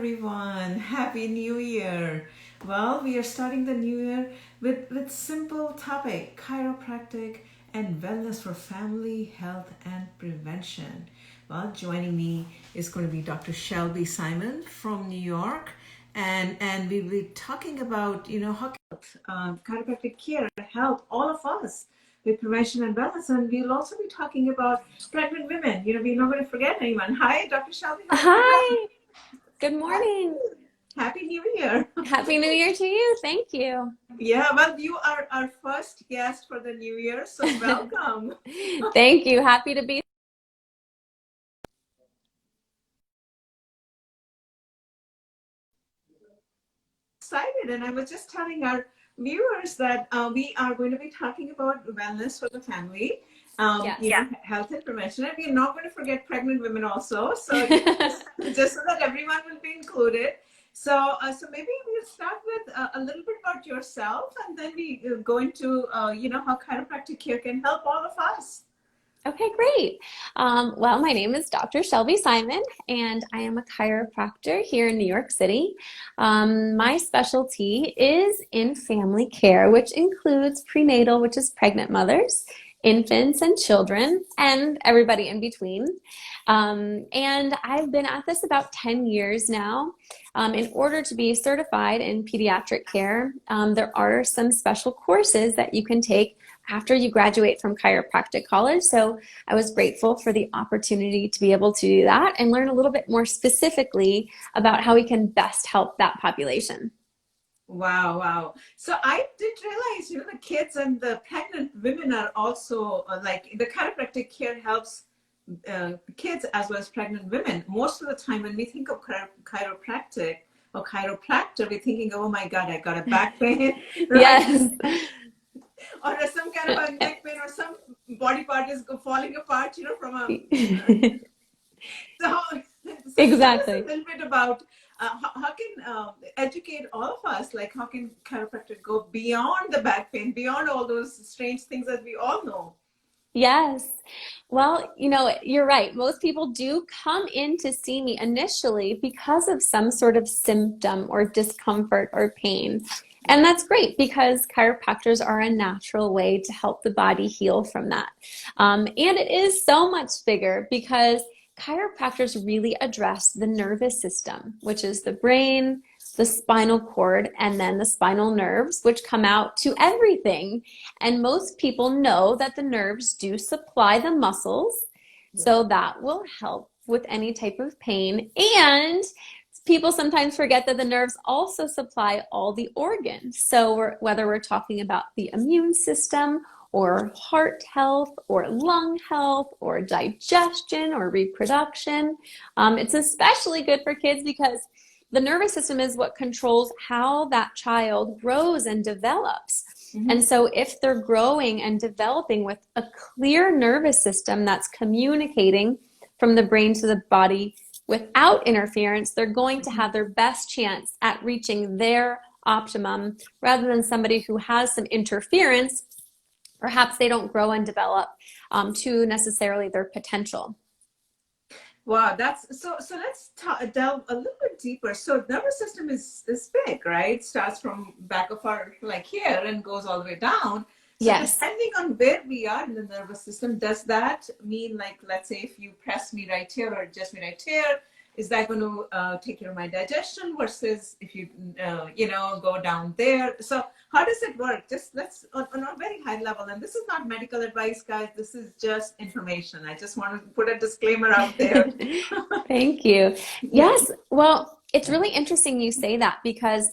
everyone. Happy New Year. Well, we are starting the new year with simple topic, chiropractic and wellness for family, health, and prevention. Well, joining me is going to be Dr. Shelby Simon from New York. And we'll be talking about, how chiropractic care help all of us with prevention and wellness. And we'll also be talking about pregnant women. We're not going to forget anyone. Hi, Dr. Shelby. Hi, good morning. Happy New Year. Happy New Year to you. Thank you. Yeah, well, you are our first guest for the new year, so welcome. Thank you. Happy to be. Excited, and I was just telling our viewers that we are going to be talking about wellness for the family, health and prevention, and we're not going to forget pregnant women also. So just so that everyone will be included. So maybe we'll start with a little bit about yourself, and then we go into how chiropractic care can help all of us. Okay, great. Well, my name is Dr. Shelby Simon, and I am a chiropractor here in New York City. My specialty is in family care, which includes prenatal, which is pregnant mothers, infants and children, and everybody in between. And I've been at this about 10 years now. In order to be certified in pediatric care, there are some special courses that you can take after you graduate from chiropractic college. So I was grateful for the opportunity to be able to do that and learn a little bit more specifically about how we can best help that population. Wow. So I did realize, the kids and the pregnant women are also like the chiropractic care helps kids as well as pregnant women. Most of the time when we think of chiropractic or chiropractor, we're thinking, oh my God, I got a back pain. Right? Yes. Or some kind of a neck pain or some body part is falling apart, from a... So Exactly. tell us a little bit about how can educate all of us, like how can chiropractic go beyond the back pain, beyond all those strange things that we all know? Yes. Well, you're right. Most people do come in to see me initially because of some sort of symptom or discomfort or pain. And that's great because chiropractors are a natural way to help the body heal from that. And it is so much bigger because chiropractors really address the nervous system, which is the brain, the spinal cord, and then the spinal nerves, which come out to everything. And most people know that the nerves do supply the muscles, so that will help with any type of pain. And people sometimes forget that the nerves also supply all the organs. So whether we're talking about the immune system or heart health or lung health or digestion or reproduction, it's especially good for kids because the nervous system is what controls how that child grows and develops. Mm-hmm. And so if they're growing and developing with a clear nervous system that's communicating from the brain to the body without interference, they're going to have their best chance at reaching their optimum rather than somebody who has some interference. Perhaps they don't grow and develop to necessarily their potential. Wow, that's so let's delve a little bit deeper. So nervous system is big, right? Starts from back of our like here and goes all the way down. So yes. Depending on where we are in the nervous system, does that mean, like, let's say if you press me right here or adjust me right here, is that going to take care of my digestion versus if you, go down there? So how does it work? Just let's, on a very high level, and this is not medical advice, guys. This is just information. I just want to put a disclaimer out there. Thank you. Yes. Well, it's really interesting you say that because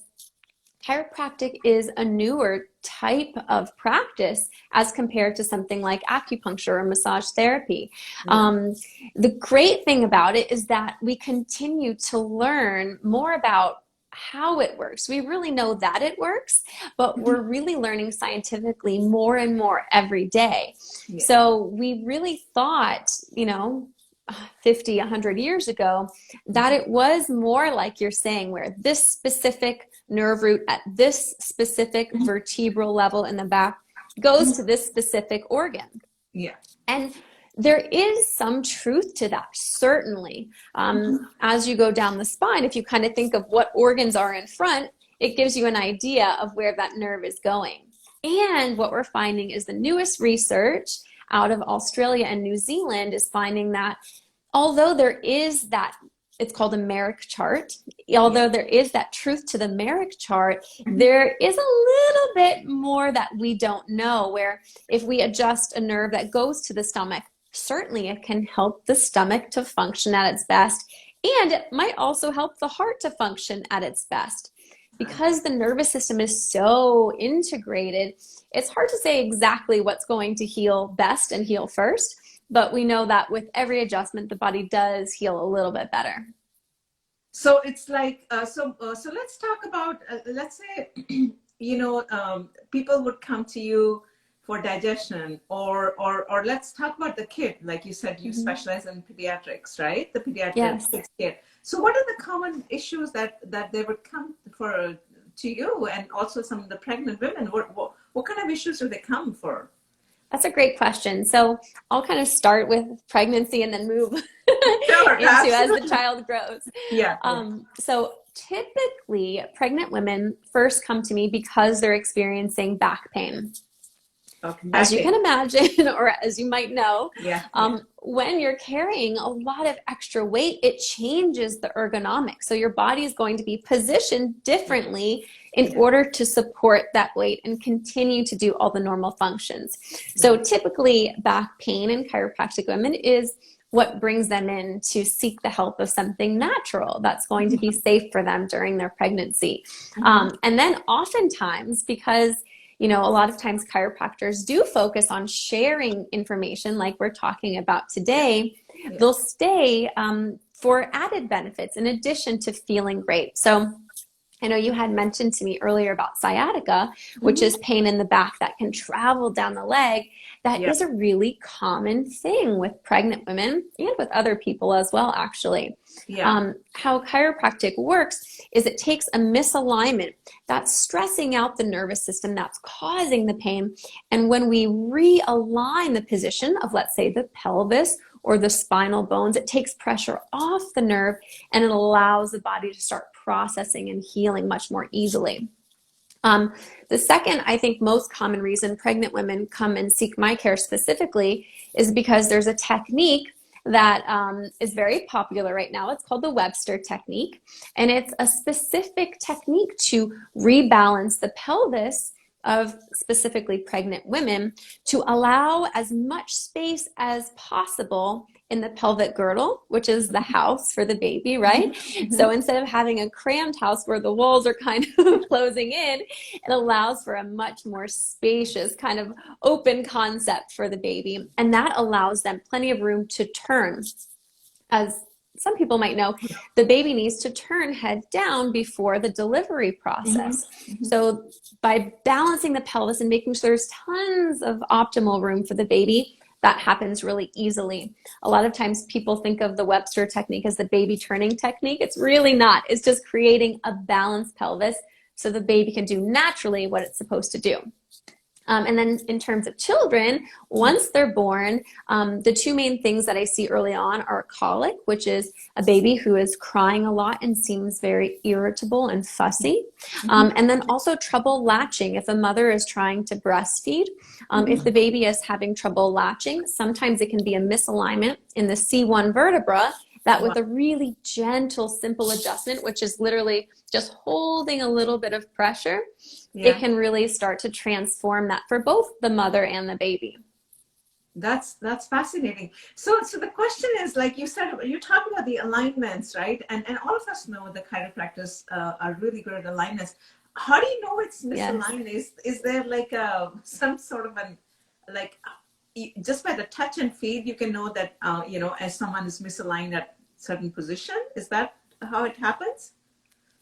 chiropractic is a newer type of practice as compared to something like acupuncture or massage therapy. The great thing about it is that we continue to learn more about how it works. We really know that it works, but we're really learning scientifically more and more every day. Yeah. So we really thought, 50, 100 years ago, that it was more like you're saying, where this specific nerve root at this specific vertebral level in the back goes to this specific organ. Yeah. And there is some truth to that, certainly. As you go down the spine, if you kind of think of what organs are in front, it gives you an idea of where that nerve is going. And what we're finding is the newest research out of Australia and New Zealand is finding that although there is that, it's called a Merrick chart, although there is that truth to the Merrick chart, there is a little bit more that we don't know, where if we adjust a nerve that goes to the stomach, certainly it can help the stomach to function at its best, and it might also help the heart to function at its best. Because the nervous system is so integrated, it's hard to say exactly what's going to heal best and heal first, but we know that with every adjustment, the body does heal a little bit better. So it's like, so let's talk about, let's say, people would come to you for digestion, or let's talk about the kid. Like you said, you specialize in pediatrics, right? The pediatric kids kid. So what are the common issues that they would come for to you, and also some of the pregnant women? What kind of issues do they come for? That's a great question. So I'll kind of start with pregnancy and then move into as the child grows. So typically pregnant women first come to me because they're experiencing back pain. As you can imagine, or as you might know, when you're carrying a lot of extra weight, it changes the ergonomics. So your body is going to be positioned differently in order to support that weight and continue to do all the normal functions. So typically back pain in chiropractic women is what brings them in to seek the help of something natural that's going to be safe for them during their pregnancy. And then oftentimes, because a lot of times chiropractors do focus on sharing information like we're talking about today, they'll stay for added benefits in addition to feeling great. So I know you had mentioned to me earlier about sciatica, which is pain in the back that can travel down the leg. That is a really common thing with pregnant women and with other people as well, actually. How chiropractic works is it takes a misalignment that's stressing out the nervous system that's causing the pain. And when we realign the position of, let's say, the pelvis or the spinal bones, it takes pressure off the nerve and it allows the body to start processing and healing much more easily. The second, I think, most common reason pregnant women come and seek my care specifically is because there's a technique that is very popular right now. It's called the Webster Technique, and it's a specific technique to rebalance the pelvis of specifically pregnant women to allow as much space as possible in the pelvic girdle, which is the house for the baby, right? So instead of having a crammed house where the walls are kind of closing in, it allows for a much more spacious kind of open concept for the baby. And that allows them plenty of room to turn. As some people might know, the baby needs to turn head down before the delivery process. So by balancing the pelvis and making sure there's tons of optimal room for the baby, that happens really easily. A lot of times people think of the Webster technique as the baby turning technique. It's really not. It's just creating a balanced pelvis so the baby can do naturally what it's supposed to do. And then in terms of children, once they're born, the two main things that I see early on are colic, which is a baby who is crying a lot and seems very irritable and fussy. And then also trouble latching. If a mother is trying to breastfeed, if the baby is having trouble latching, sometimes it can be a misalignment in the C1 vertebra that with a really gentle, simple adjustment, which is literally just holding a little bit of pressure, it can really start to transform that for both the mother and the baby. That's fascinating. So the question is, like you said, you talk about the alignments, right? And all of us know the chiropractors are really good at alignments. How do you know it's misaligned? Is there like some sort of just by the touch and feel you can know that as someone is misaligned at certain position? Is that how it happens?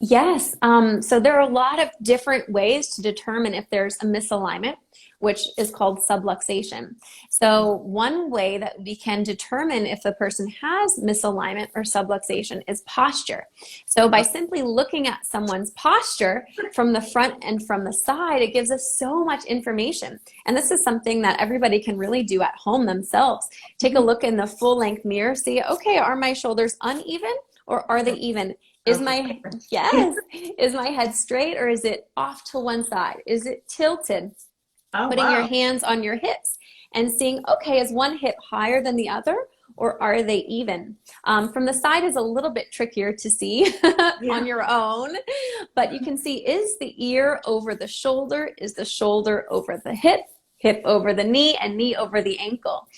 Yes. So there are a lot of different ways to determine if there's a misalignment, which is called subluxation. So one way that we can determine if a person has misalignment or subluxation is posture. So by simply looking at someone's posture from the front and from the side, it gives us so much information. And this is something that everybody can really do at home themselves. Take a look in the full length mirror, see, okay, are my shoulders uneven or are they even? Is my, yes, is my head straight or is it off to one side? Is it tilted? Oh, Putting your wow. hands on your hips and seeing, okay, is one hip higher than the other or are they even? From the side is a little bit trickier to see Yeah. on your own, but you can see, is the ear over the shoulder? Is the shoulder over the hip? Hip over the knee and knee over the ankle.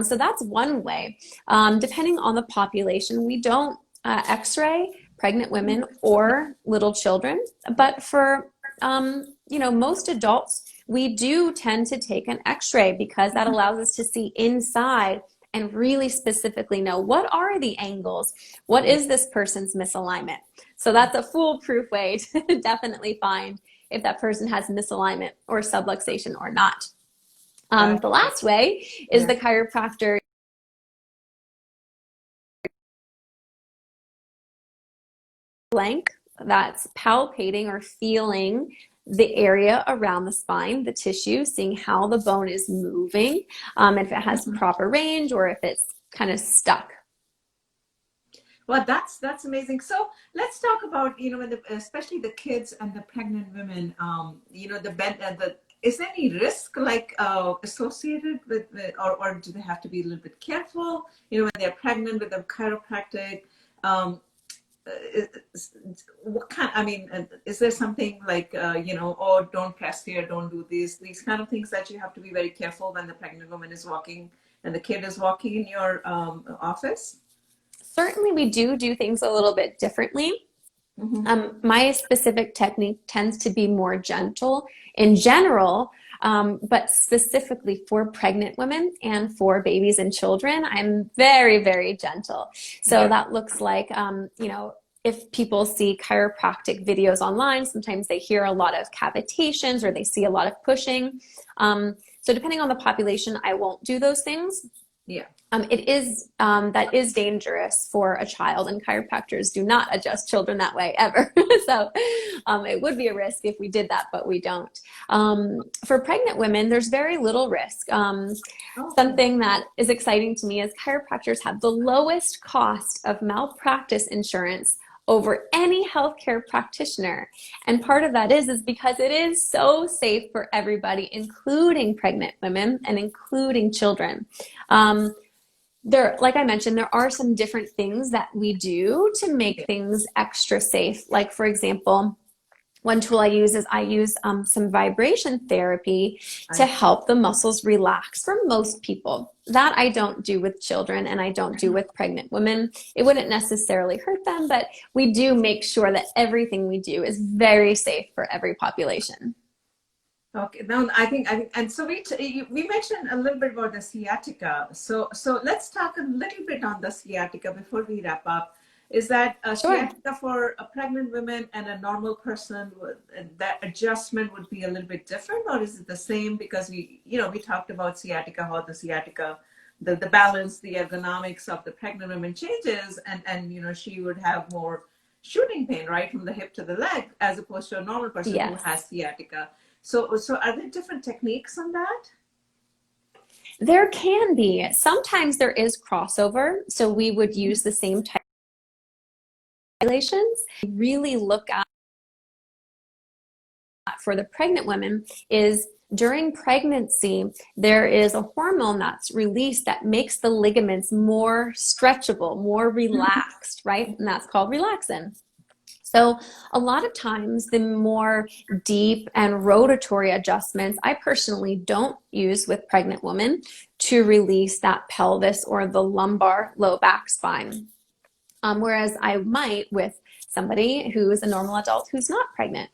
So that's one way. Depending on the population, we don't x-ray pregnant women or little children, but for most adults, we do tend to take an x-ray because that allows us to see inside and really specifically know what are the angles, what is this person's misalignment. So that's a foolproof way to definitely find if that person has misalignment or subluxation or not. The last way is the chiropractor blank, that's palpating or feeling the area around the spine, the tissue, seeing how the bone is moving, if it has proper range or if it's kind of stuck. Well, that's amazing. So let's talk about, when especially the kids and the pregnant women, is there any risk like associated or do they have to be a little bit careful, when they're pregnant with a chiropractic? What kind, is there something like, oh, don't press here, don't do these kind of things that you have to be very careful when the pregnant woman is walking and the kid is walking in your office? Certainly, we do things a little bit differently. My specific technique tends to be more gentle in general, but specifically for pregnant women and for babies and children, I'm very, very gentle. So that looks like, if people see chiropractic videos online, sometimes they hear a lot of cavitations or they see a lot of pushing. So depending on the population, I won't do those things. Yeah. That is dangerous for a child, and chiropractors do not adjust children that way ever. So it would be a risk if we did that, but we don't. For pregnant women, there's very little risk. Something that is exciting to me is chiropractors have the lowest cost of malpractice insurance over any healthcare practitioner. And part of that is because it is so safe for everybody, including pregnant women and including children. Like I mentioned, there are some different things that we do to make things extra safe. Like, for example, one tool I use is some vibration therapy to help the muscles relax for most people. That I don't do with children and I don't do with pregnant women. It wouldn't necessarily hurt them, but we do make sure that everything we do is very safe for every population. Okay, now I think, and so we mentioned a little bit about the sciatica. So let's talk a little bit on the sciatica before we wrap up. Is that a sciatica for a pregnant woman and a normal person? That adjustment would be a little bit different, or is it the same? Because we talked about sciatica, how the sciatica, the balance, the ergonomics of the pregnant woman changes, and she would have more shooting pain right from the hip to the leg, as opposed to a normal person who has sciatica. So are there different techniques on that? There can be. Sometimes there is crossover. So we would use the same type of regulations. Really look at for the pregnant women is during pregnancy, there is a hormone that's released that makes the ligaments more stretchable, more relaxed, right? And that's called relaxin. So a lot of times the more deep and rotatory adjustments, I personally don't use with pregnant women to release that pelvis or the lumbar low back spine. Whereas I might with somebody who's a normal adult who's not pregnant.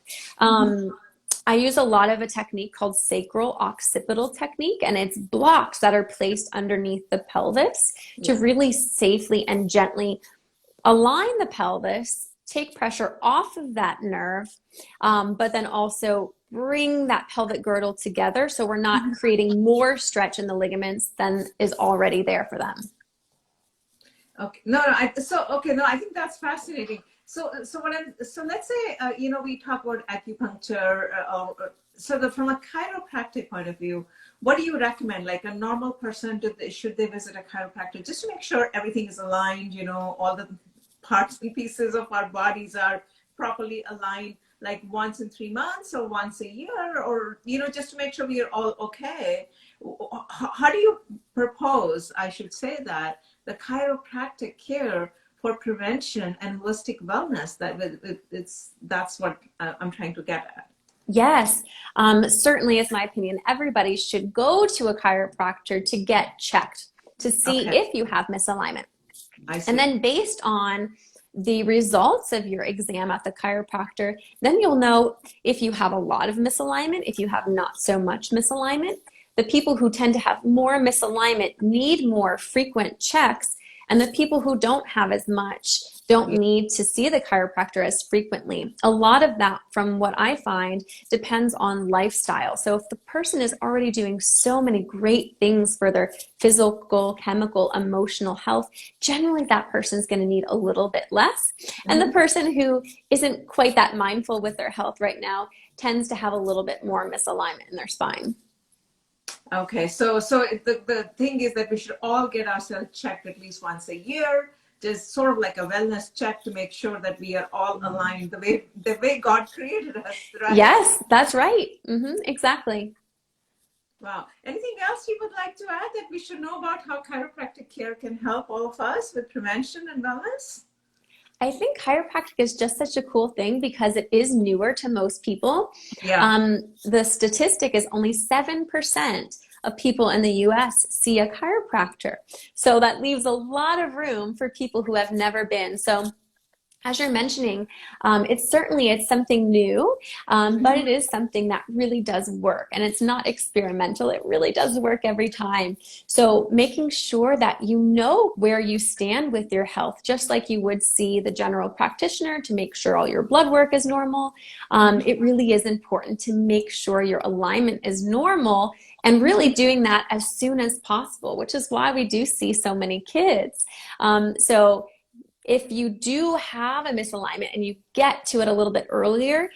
I use a lot of a technique called sacral occipital technique, and it's blocks that are placed underneath the pelvis to really safely and gently align the pelvis take pressure off of that nerve, but then also bring that pelvic girdle together so we're not creating more stretch in the ligaments than is already there for them. Okay. No, no. Okay. No, I think that's fascinating. So let's say, we talk about acupuncture, from a chiropractic point of view, what do you recommend? Like a normal person, should they visit a chiropractor just to make sure everything is aligned? All the parts and pieces of our bodies are properly aligned, like once in 3 months or once a year, or, just to make sure we are all okay. How do you propose, I should say, that the chiropractic care for prevention and holistic wellness, that's what I'm trying to get at? Yes, certainly, is my opinion. Everybody should go to a chiropractor to get checked to see Okay. if you have misalignment. I see. And then based on the results of your exam at the chiropractor, then you'll know if you have a lot of misalignment, if you have not so much misalignment. The people who tend to have more misalignment need more frequent checks, and the people who don't have as much don't need to see the chiropractor as frequently. A lot of that, from what I find, depends on lifestyle. So if the person is already doing so many great things for their physical, chemical, emotional health, generally that person's going to need a little bit less. And the person who isn't quite that mindful with their health right now tends to have a little bit more misalignment in their spine. Okay, so the thing is that we should all get ourselves checked at least once a year, just sort of like a wellness check to make sure that we are all aligned the way God created us, right? Yes, that's right. Exactly. Wow. Anything else you would like to add that we should know about how chiropractic care can help all of us with prevention and wellness? I think chiropractic is just such a cool thing because it is newer to most people. Yeah. The statistic is only 7% of people in the US see a chiropractor. So that leaves a lot of room for people who have never been. So as you're mentioning, it's something new, but it is something that really does work, and it's not experimental. It really does work every time. So making sure that you know where you stand with your health, just like you would see the general practitioner to make sure all your blood work is normal. It really is important to make sure your alignment is normal, and really doing that as soon as possible, which is why we do see so many kids. So if you do have a misalignment and you get to it a little bit earlier,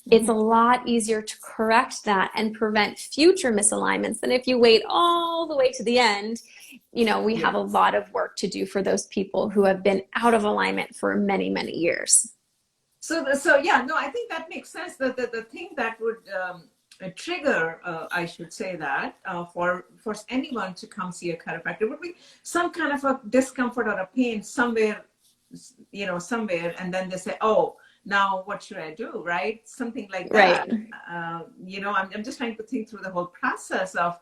it's a lot easier to correct that and prevent future misalignments than if you wait all the way to the end. We have a lot of work to do for those people who have been out of alignment for many, many years. So yeah, no, I think that makes sense. The thing that would trigger, I should say that, for anyone to come see a chiropractor would be some kind of a discomfort or a pain somewhere, and then they say, oh, now what should I do? Right? Something like that. Right. I'm just trying to think through the whole process of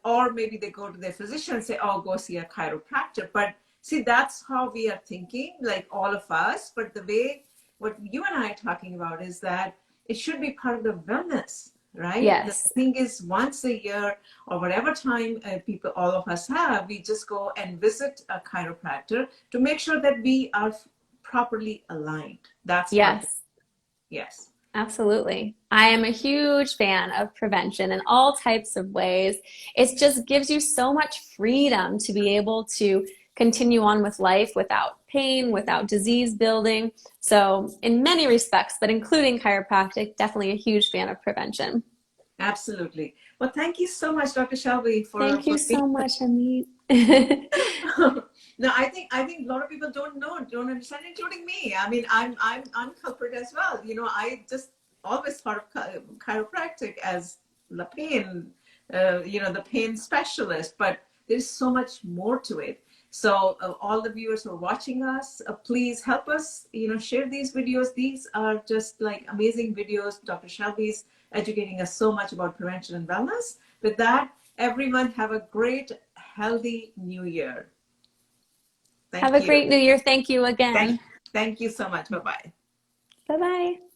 or maybe they go to their physician and say, oh, go see a chiropractor. But see, that's how we are thinking, like all of us. But the way, what you and I are talking about is that it should be part of the wellness, right? Yes. The thing is, once a year or whatever time all of us have, we just go and visit a chiropractor to make sure that we are properly aligned. That's yes. Yes. Absolutely. I am a huge fan of prevention in all types of ways. It just gives you so much freedom to be able to continue on with life without pain, without disease building. So in many respects, but including chiropractic, definitely a huge fan of prevention. Absolutely. Well, thank you so much, Dr. Shelby, Thank you so much, Amit. No, I think a lot of people don't understand, including me. I mean, I'm culprit as well. I just always thought of chiropractic as the pain, the pain specialist, but there's so much more to it. So all the viewers who are watching us, please help us, share these videos. These are just like amazing videos. Dr. Shelby's educating us so much about prevention and wellness. With that, everyone have a great, healthy new year. Have a great new year. Thank you again. Thank you so much. Bye-bye. Bye-bye.